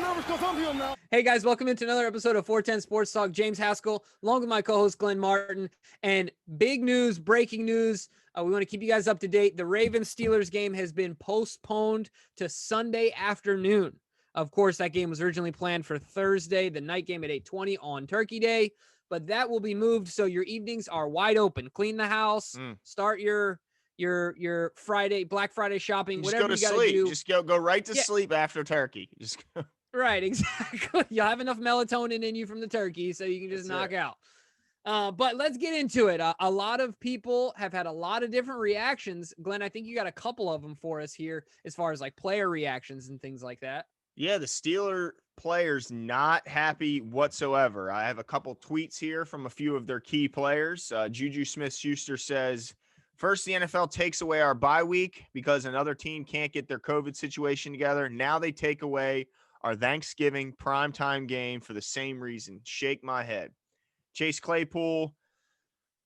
nervous because I'm here now. Hey guys, welcome into another episode of 410 Sports Talk. James Haskell, along with my co-host Glenn Martin. And big news, breaking news. We want to keep you guys up to date. The Ravens-Steelers game has been postponed to Sunday afternoon. Of course, that game was originally planned for Thursday, the night game at 8:20 on Turkey Day. But that will be moved, so your evenings are wide open. Clean the house, start your Friday, Black Friday shopping, whatever you got to do. Just go right to sleep after turkey. Just go. Right, exactly. You'll have enough melatonin in you from the turkey, so you can just knock out. But let's get into it. A lot of people have had a lot of different reactions. Glenn, I think you got a couple of them for us here as far as like player reactions and things like that. Yeah, the Steeler players not happy whatsoever. I have a couple tweets here from a few of their key players. Juju Smith-Schuster says, first, the NFL takes away our bye week because another team can't get their COVID situation together. Now they take away our Thanksgiving primetime game for the same reason. Shake my head. Chase Claypool,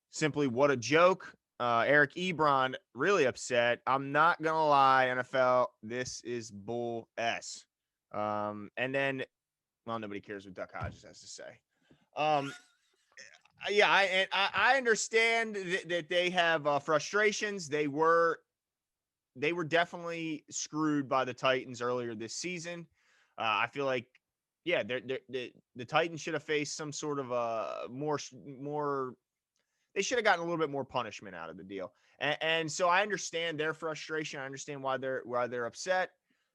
simply what a joke. Eric Ebron, really upset. I'm not going to lie, NFL, this is bull S. And then, well, nobody cares what Duck Hodges has to say. Yeah, I understand that they have frustrations. They were definitely screwed by the Titans earlier this season. I feel like, yeah, the Titans should have faced some sort of more. They should have gotten a little bit more punishment out of the deal, and so I understand their frustration. I understand why they're upset.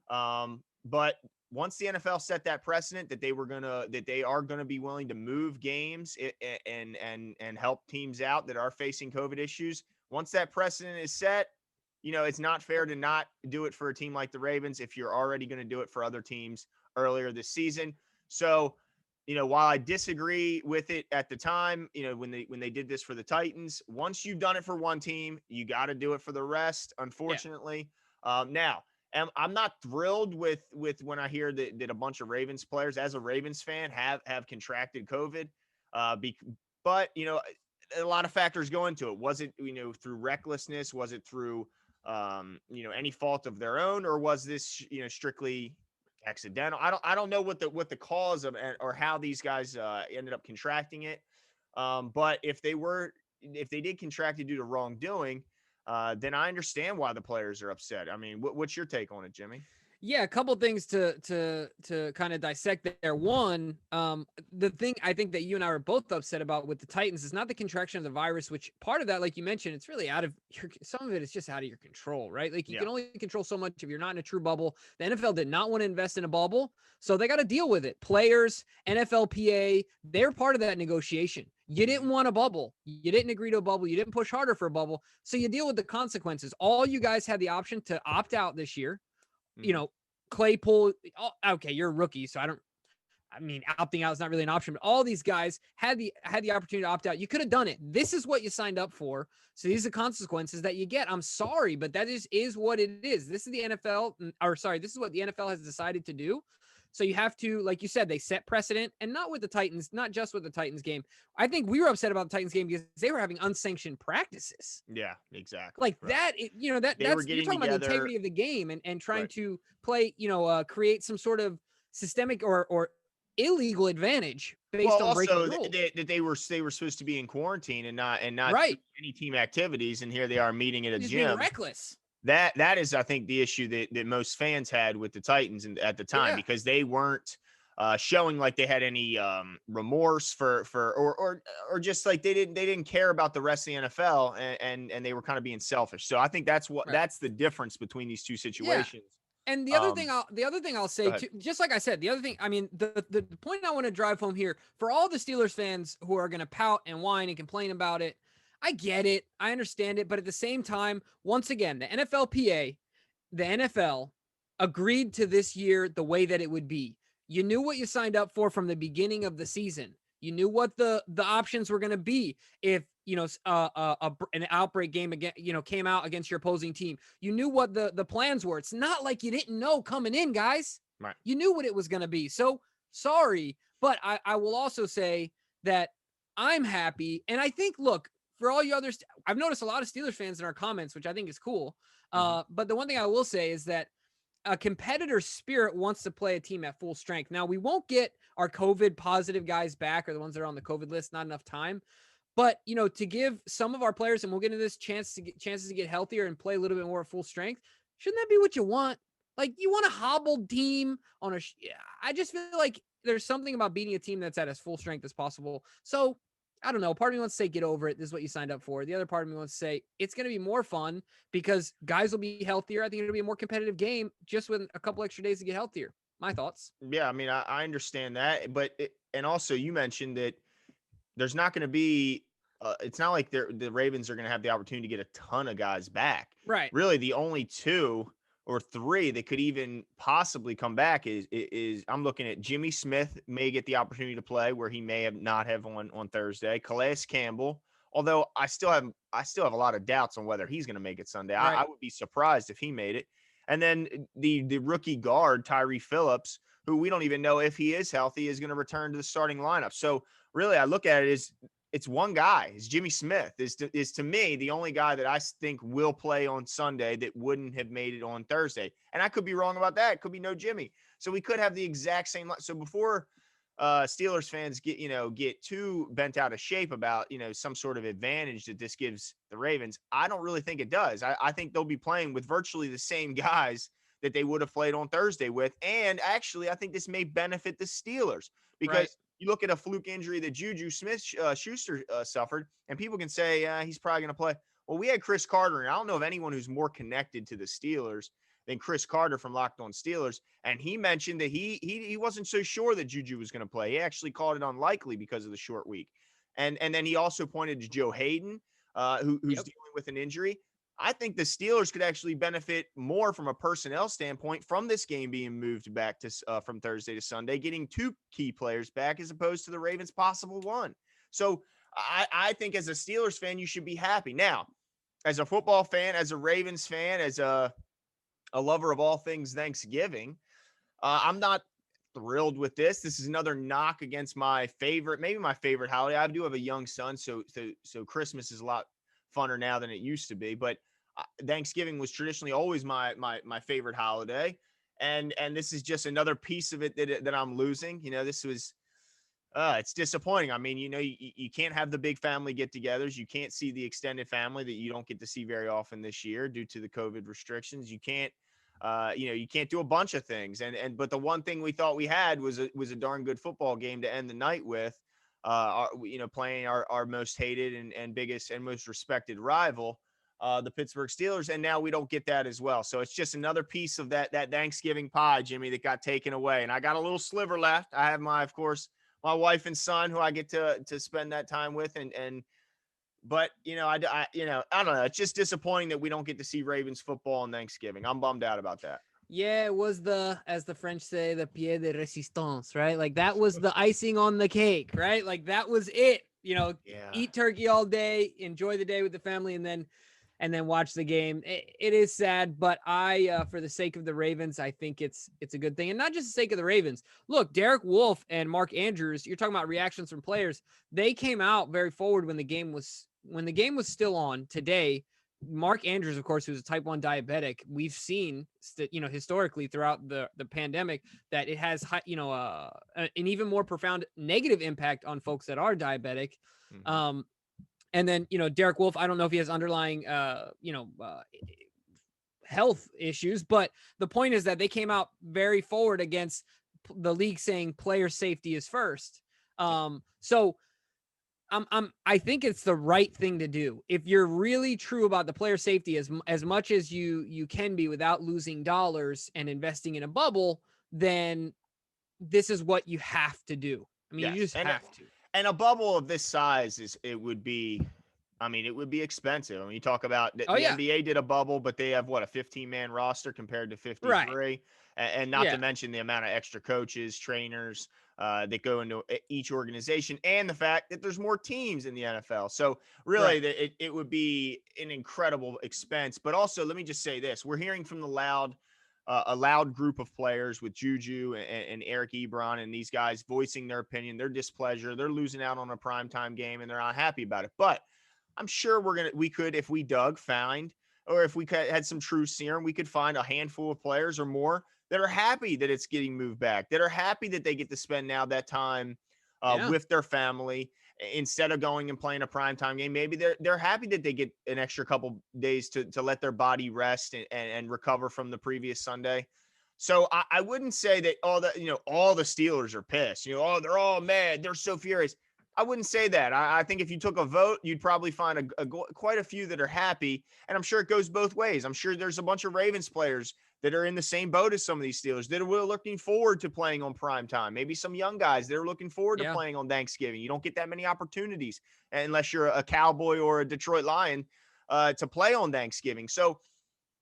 But once the NFL set that precedent that they are gonna be willing to move games and help teams out that are facing COVID issues. Once that precedent is set, it's not fair to not do it for a team like the Ravens if you're already going to do it for other teams earlier this season. So, while I disagree with it at the time, when they did this for the Titans, once you've done it for one team, you got to do it for the rest, unfortunately. Yeah. Now, I'm not thrilled with when I hear that a bunch of Ravens players, as a Ravens fan, have contracted COVID. But, a lot of factors go into it. Was it, through recklessness? Was it through any fault of their own, or was this, strictly accidental? I don't know what the cause of or how these guys ended up contracting it. But if they did contract it due to wrongdoing, then I understand why the players are upset. I mean, what's your take on it, Jimmy? Yeah, a couple things to kind of dissect there. One, the thing I think that you and I are both upset about with the Titans is not the contraction of the virus, which part of that, like you mentioned, it's really some of it is just out of your control, right? Like you can only control so much if you're not in a true bubble. The NFL did not want to invest in a bubble, so they got to deal with it. Players, NFLPA, they're part of that negotiation. You didn't want a bubble. You didn't agree to a bubble. You didn't push harder for a bubble. So you deal with the consequences. All you guys had the option to opt out this year. Claypool, okay, you're a rookie, so opting out is not really an option, but all these guys had the opportunity to opt out. You could have done it. This is what you signed up for. So these are the consequences that you get. I'm sorry, but that is what it is. This is the NFL, this is what the NFL has decided to do. So you have to, like you said, they set precedent, and not with the Titans, not just with the Titans game. I think we were upset about the Titans game because they were having unsanctioned practices. Yeah, exactly. Like right. That's you're talking about the integrity of the game and trying to play, create some sort of systemic or illegal advantage based on breaking the rules. That they were supposed to be in quarantine and not right. any team activities, and here they are meeting at a just gym. Being reckless. That is, I think, the issue that most fans had with the Titans at the time, because they weren't showing like they had any remorse or just like they didn't care about the rest of the NFL, and they were kind of being selfish. So I think that's the difference between these two situations. Yeah. And the other thing I'll say too, just like I said, the point I want to drive home here for all the Steelers fans who are going to pout and whine and complain about it, I get it. I understand it. But at the same time, once again, the NFLPA, the NFL agreed to this year the way that it would be. You knew what you signed up for from the beginning of the season. You knew what the options were going to be if, an outbreak game again, came out against your opposing team. You knew what the plans were. It's not like you didn't know coming in, guys. Right. You knew what it was going to be. So sorry, but I will also say that I'm happy. And I think, look, for all you others, I've noticed a lot of Steelers fans in our comments, which I think is cool. But the one thing I will say is that a competitor spirit wants to play a team at full strength. Now, we won't get our COVID positive guys back or the ones that are on the COVID list, not enough time. But, to give some of our players, and we'll get into this, chances to get healthier and play a little bit more at full strength, shouldn't that be what you want? Like, you want a hobbled team on I just feel like there's something about beating a team that's at as full strength as possible. So, I don't know. Part of me wants to say, get over it. This is what you signed up for. The other part of me wants to say, it's going to be more fun because guys will be healthier. I think it'll be a more competitive game just with a couple extra days to get healthier. My thoughts. Yeah, I mean, I understand that, but and also you mentioned that there's not going to be. It's not like the Ravens are going to have the opportunity to get a ton of guys back. Right. Really, the only 2 or 3 that could even possibly come back is I'm looking at Jimmy Smith may get the opportunity to play where he may have not have on Thursday. Calais Campbell, although I still have a lot of doubts on whether he's going to make it Sunday. Right. I would be surprised if he made it. And then the rookie guard Tyree Phillips, who we don't even know if he is healthy, is going to return to the starting lineup. So really, I look at it as it's one guy. It's Jimmy Smith is to me the only guy that I think will play on Sunday that wouldn't have made it on Thursday. And I could be wrong about that. It could be no Jimmy. So we could have the exact same. So before Steelers fans get too bent out of shape about some sort of advantage that this gives the Ravens, I don't really think it does. I think they'll be playing with virtually the same guys that they would have played on Thursday with. And actually, I think this may benefit the Steelers because Right. you look at a fluke injury that Juju Smith-Schuster suffered, and people can say he's probably going to play. Well, we had Chris Carter, and I don't know of anyone who's more connected to the Steelers than Chris Carter from Locked On Steelers, and he mentioned that he wasn't so sure that Juju was going to play. He actually called it unlikely because of the short week, and then he also pointed to Joe Hayden, who's dealing with an injury. I think the Steelers could actually benefit more from a personnel standpoint from this game being moved back to from Thursday to Sunday, getting 2 key players back as opposed to the Ravens' possible 1. So I think as a Steelers fan, you should be happy. Now, as a football fan, as a Ravens fan, as a lover of all things Thanksgiving, I'm not thrilled with this. This is another knock against maybe my favorite holiday. I do have a young son, so Christmas is a lot funner now than it used to be. But Thanksgiving was traditionally always my favorite holiday, and this is just another piece of it that I'm losing. This was it's disappointing. I mean, you can't have the big family get-togethers. You can't see the extended family that you don't get to see very often this year due to the COVID restrictions. You can't. You can't do a bunch of things, but the one thing we thought we had was a darn good football game to end the night with, playing our most hated and biggest and most respected rival, the Pittsburgh Steelers, and now we don't get that as well. So it's just another piece of that Thanksgiving pie, Jimmy, that got taken away, and I got a little sliver left. I have my wife and son who I get to spend that time with, But I don't know. It's just disappointing that we don't get to see Ravens football on Thanksgiving. I'm bummed out about that. Yeah, it was as the French say, the pied de résistance, right? Like that was the icing on the cake, right? Like that was it. Yeah. Eat turkey all day, enjoy the day with the family, and then watch the game. It is sad, but for the sake of the Ravens, I think it's a good thing, and not just the sake of the Ravens. Look, Derek Wolfe and Mark Andrews. You're talking about reactions from players. They came out very forward when the game was still on today. Mark Andrews, of course, who's a type 1 diabetic, we've seen, historically throughout the pandemic that it has, an even more profound negative impact on folks that are diabetic. Mm-hmm. And then, Derek Wolfe, I don't know if he has underlying, health issues, but the point is that they came out very forward against the league saying player safety is first. So I think it's the right thing to do. If you're really true about the player safety as much as you can be without losing dollars and investing in a bubble, then this is what you have to do. I mean, you just have to. And a bubble of this size it would be expensive. I mean, you talk about the NBA did a bubble, but they have a 15-man roster compared to 53. Right. And not to mention the amount of extra coaches, trainers that go into each organization, and the fact that there's more teams in the NFL. So really, it would be an incredible expense. But also, let me just say this: we're hearing from a loud group of players with Juju and Eric Ebron and these guys voicing their opinion, their displeasure. They're losing out on a primetime game, and they're not happy about it. But I'm sure we could, if we dug, find or if we had some true serum, we could find a handful of players or more that are happy that it's getting moved back, that are happy that they get to spend now that time Yeah. with their family instead of going and playing a primetime game. Maybe they're happy that they get an extra couple days to let their body rest and recover from the previous Sunday. So I wouldn't say that all the Steelers are pissed. Oh, they're all mad. They're so furious. I wouldn't say that. I think if you took a vote, you'd probably find quite a few that are happy. And I'm sure it goes both ways. I'm sure there's a bunch of Ravens players that are in the same boat as some of these Steelers that are looking forward to playing on prime time. Maybe some young guys that are looking forward to Yeah. playing on Thanksgiving. You don't get that many opportunities unless you're a Cowboy or a Detroit Lion to play on Thanksgiving. So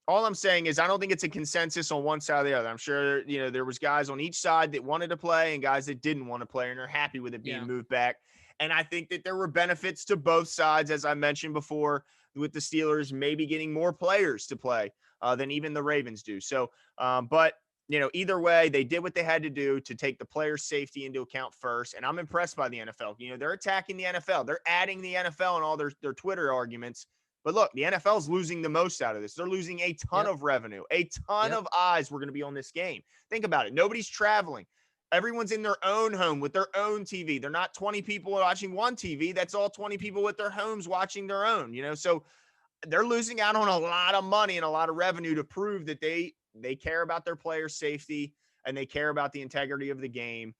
all I'm saying is I don't think it's a consensus on one side or the other. I'm sure, there was guys on each side that wanted to play and guys that didn't want to play and are happy with it being moved back. And I think that there were benefits to both sides, as I mentioned before, with the Steelers maybe getting more players to play than even the Ravens do. So, but either way, they did what they had to do to take the players' safety into account first. And I'm impressed by the NFL. They're attacking the NFL. They're adding the NFL and all their Twitter arguments. But look, the NFL is losing the most out of this. They're losing a ton of revenue, a ton of eyes were going to be on this game. Think about it. Nobody's traveling. Everyone's in their own home with their own TV. They're not 20 people watching one TV. That's all 20 people with their homes watching their own, So they're losing out on a lot of money and a lot of revenue to prove that they care about their players' safety and they care about the integrity of the game.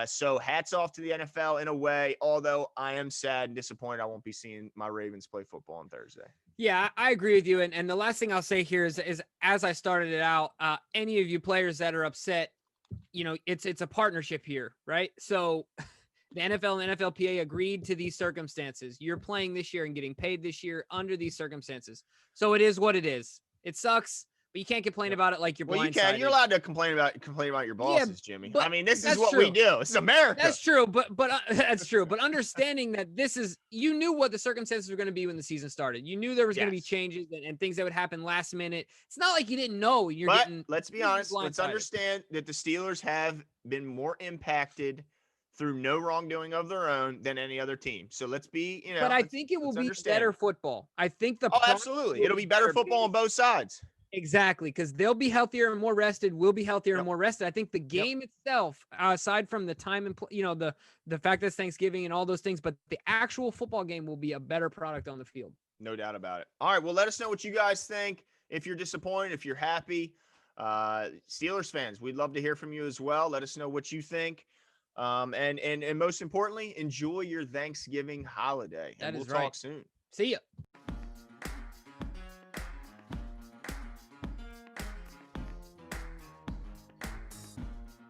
So hats off to the NFL in a way, although I am sad and disappointed I won't be seeing my Ravens play football on Thursday. Yeah, I agree with you. And the last thing I'll say here is as I started it out, any of you players that are upset, it's a partnership here, right? So the NFL and NFLPA agreed to these circumstances. You're playing this year and getting paid this year under these circumstances. So it is what it is. It sucks, but you can't complain about it like you're blindsided. Well, you can. You're allowed to complain about your bosses, Jimmy. But I mean, this is what we do. It's America. That's true, but that's true. But understanding that you knew what the circumstances were going to be when the season started. You knew there was going to be changes and things that would happen last minute. It's not like you didn't know. Let's be honest. Let's understand that the Steelers have been more impacted through no wrongdoing of their own than any other team. So let's be, But I think it will be better football. I think absolutely. It'll be better football on both sides. Exactly, because they'll be healthier and more rested. We'll be healthier and more rested. I think the game itself, aside from the time and the fact that it's Thanksgiving and all those things, but the actual football game will be a better product on the field. No doubt about it. All right, well, let us know what you guys think. If you're disappointed, if you're happy, Steelers fans, we'd love to hear from you as well. Let us know what you think. And most importantly, enjoy your Thanksgiving holiday. And we'll talk soon. See ya.